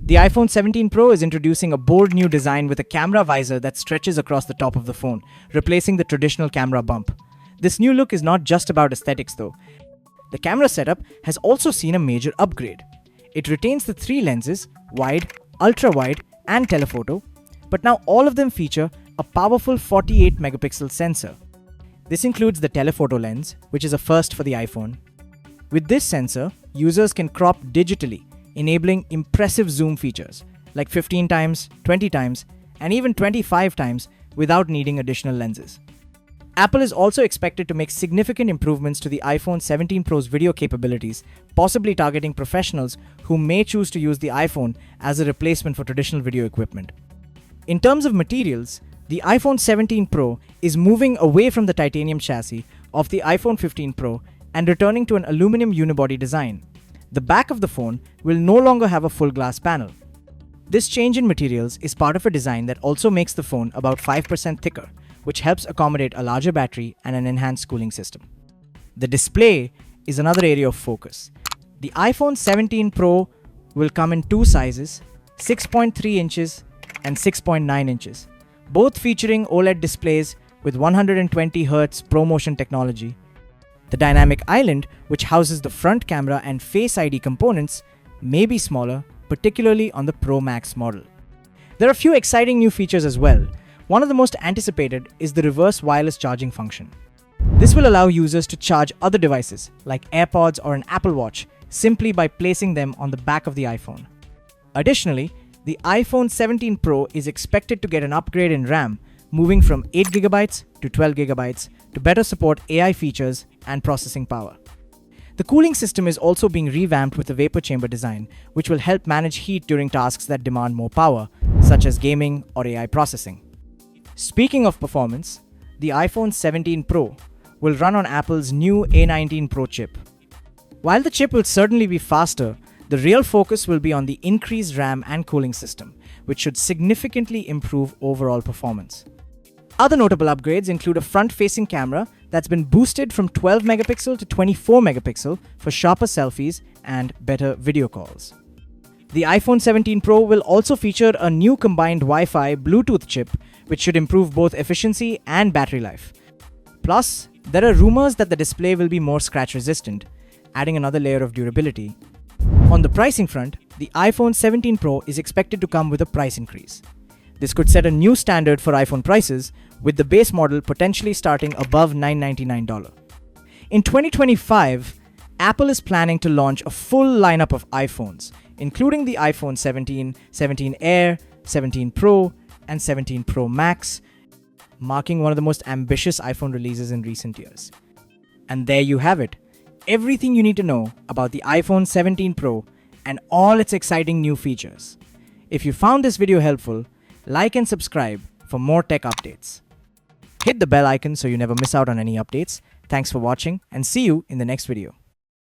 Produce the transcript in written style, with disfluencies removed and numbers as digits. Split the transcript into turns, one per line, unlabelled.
The iPhone 17 Pro is introducing a bold new design with a camera visor that stretches across the top of the phone, replacing the traditional camera bump. This new look is not just about aesthetics though. The camera setup has also seen a major upgrade. It retains the three lenses, wide, ultra-wide, and telephoto, but now all of them feature a powerful 48 megapixel sensor. This includes the telephoto lens, which is a first for the iPhone. With this sensor, users can crop digitally, enabling impressive zoom features like 15 times, 20 times, and even 25 times without needing additional lenses. Apple is also expected to make significant improvements to the iPhone 17 Pro's video capabilities, possibly targeting professionals who may choose to use the iPhone as a replacement for traditional video equipment. In terms of materials, the iPhone 17 Pro is moving away from the titanium chassis of the iPhone 15 Pro and returning to an aluminum unibody design. The back of the phone will no longer have a full glass panel. This change in materials is part of a design that also makes the phone about 5% thicker, which helps accommodate a larger battery and an enhanced cooling system. The display is another area of focus. The iPhone 17 Pro will come in two sizes, 6.3 inches and 6.9 inches, both featuring OLED displays with 120Hz ProMotion technology. The dynamic island, which houses the front camera and Face ID components, may be smaller, particularly on the Pro Max model. There are a few exciting new features as well. One of the most anticipated is the reverse wireless charging function. This will allow users to charge other devices, like AirPods or an Apple Watch, simply by placing them on the back of the iPhone. Additionally, the iPhone 17 Pro is expected to get an upgrade in RAM, moving from 8GB to 12GB to better support AI features and processing power. The cooling system is also being revamped with a vapor chamber design, which will help manage heat during tasks that demand more power, such as gaming or AI processing. Speaking of performance, the iPhone 17 Pro will run on Apple's new A19 Pro chip. While the chip will certainly be faster, the real focus will be on the increased RAM and cooling system, which should significantly improve overall performance. Other notable upgrades include a front-facing camera that's been boosted from 12 megapixel to 24 megapixel for sharper selfies and better video calls. The iPhone 17 Pro will also feature a new combined Wi-Fi Bluetooth chip, which should improve both efficiency and battery life. Plus, there are rumors that the display will be more scratch-resistant, adding another layer of durability. On the pricing front, the iPhone 17 Pro is expected to come with a price increase. This could set a new standard for iPhone prices, with the base model potentially starting above $999. In 2025, Apple is planning to launch a full lineup of iPhones, including the iPhone 17, 17 Air, 17 Pro, and 17 Pro Max, marking one of the most ambitious iPhone releases in recent years. And there you have it, everything you need to know about the iPhone 17 Pro and all its exciting new features. If you found this video helpful, like and subscribe for more tech updates. Hit the bell icon so you never miss out on any updates. Thanks for watching and see you in the next video.